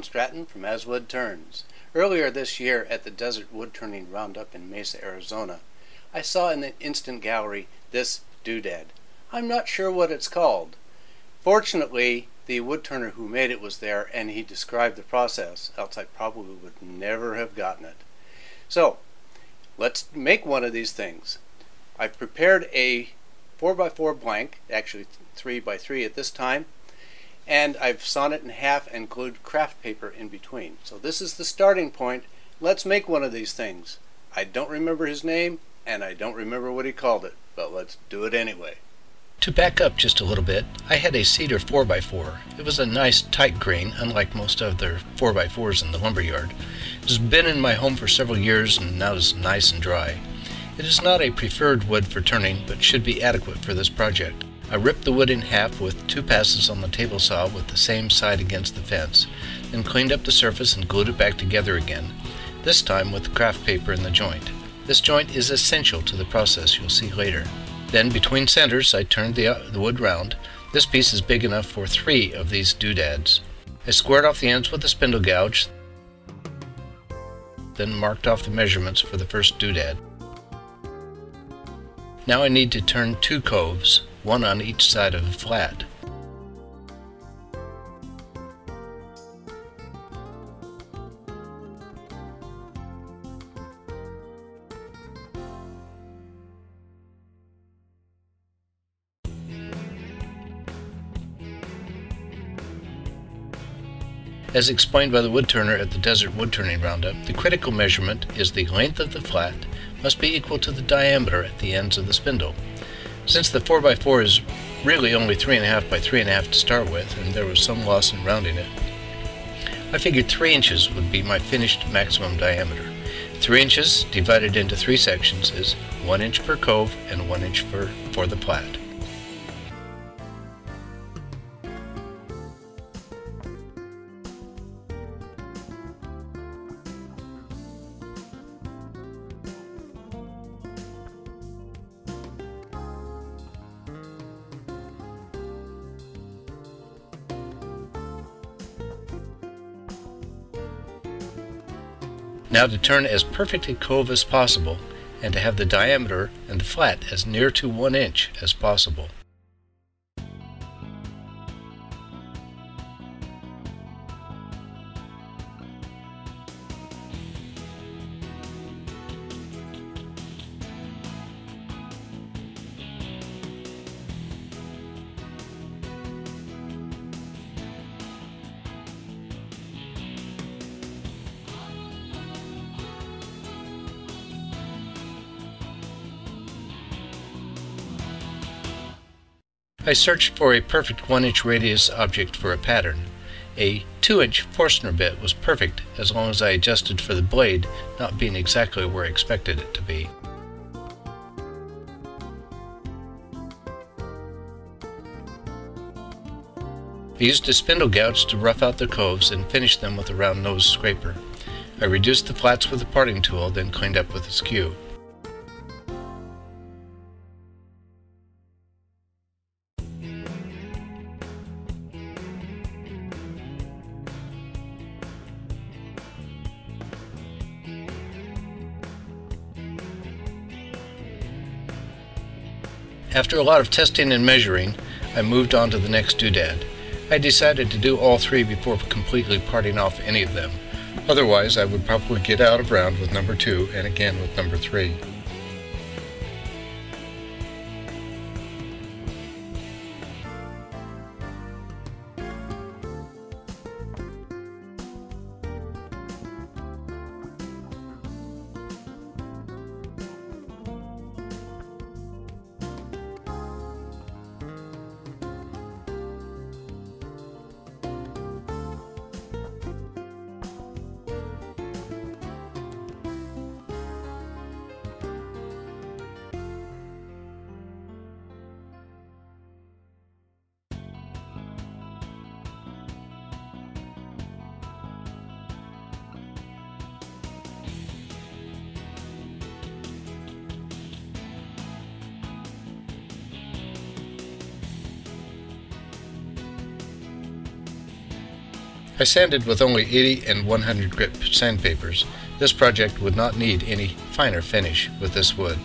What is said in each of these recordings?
Stratton from As Wood Turns. Earlier this year at the Desert Woodturning Roundup in Mesa, Arizona, I saw in the instant gallery this doodad. I'm not sure what it's called. Fortunately, the woodturner who made it was there and he described the process, else I probably would never have gotten it. So, let's make one of these things. I've prepared a 4x4 blank, actually 3x3 at this time, and I've sawn it in half and glued craft paper in between. So this is the starting point. Let's make one of these things. I don't remember his name and I don't remember what he called it, but let's do it anyway. To back up just a little bit, I had a cedar 4x4. It was a nice tight grain, unlike most other 4x4s in the lumberyard. It has been in my home for several years and now is nice and dry. It is not a preferred wood for turning, but should be adequate for this project. I ripped the wood in half with 2 passes on the table saw with the same side against the fence, then cleaned up the surface and glued it back together again, this time with the craft paper in the joint. This joint is essential to the process you'll see later. Then between centers I turned the wood round. This piece is big enough for 3 of these doodads. I squared off the ends with a spindle gouge, then marked off the measurements for the first doodad. Now I need to turn 2 coves, one on each side of the flat. As explained by the woodturner at the Desert Woodturning Roundup, the critical measurement is the length of the flat must be equal to the diameter at the ends of the spindle. Since the 4x4 is really only 3.5 by 3.5 to start with, and there was some loss in rounding it, I figured 3 inches would be my finished maximum diameter. 3 inches divided into 3 sections is 1 inch per cove and 1 inch for the flat. Now to turn as perfect a cove as possible and to have the diameter and the flat as near to 1 inch as possible. I searched for a perfect 1 inch radius object for a pattern. A 2 inch Forstner bit was perfect as long as I adjusted for the blade not being exactly where I expected it to be. I used a spindle gouge to rough out the coves and finish them with a round nose scraper. I reduced the flats with a parting tool, then cleaned up with a skew. After a lot of testing and measuring, I moved on to the next doodad. I decided to do all 3 before completely parting off any of them. Otherwise, I would probably get out of round with number 2 and again with number 3. I sanded with only 80 and 100 grit sandpapers. This project would not need any finer finish with this wood.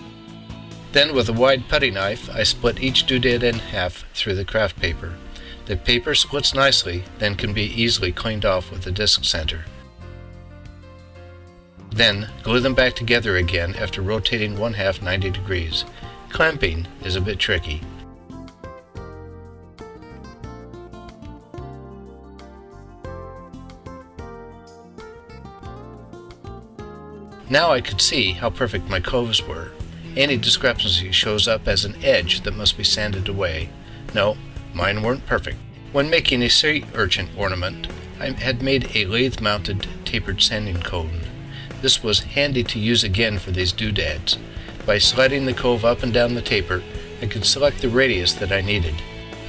Then with a wide putty knife, I split each doodad in half through the craft paper. The paper splits nicely, then can be easily cleaned off with a disc center. Then glue them back together again after rotating one half 90 degrees. Clamping is a bit tricky. Now I could see how perfect my coves were. Any discrepancy shows up as an edge that must be sanded away. No, mine weren't perfect. When making a sea urchin ornament, I had made a lathe-mounted tapered sanding cone. This was handy to use again for these doodads. By sliding the cove up and down the taper, I could select the radius that I needed.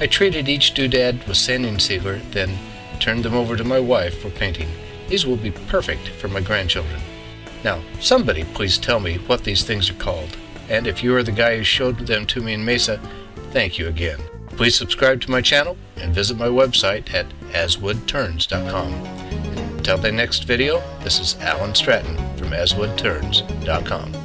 I treated each doodad with sanding sealer, then turned them over to my wife for painting. These will be perfect for my grandchildren. Now, somebody please tell me what these things are called. And if you are the guy who showed them to me in Mesa, thank you again. Please subscribe to my channel and visit my website at aswoodturns.com. Until the next video, this is Alan Stratton from aswoodturns.com.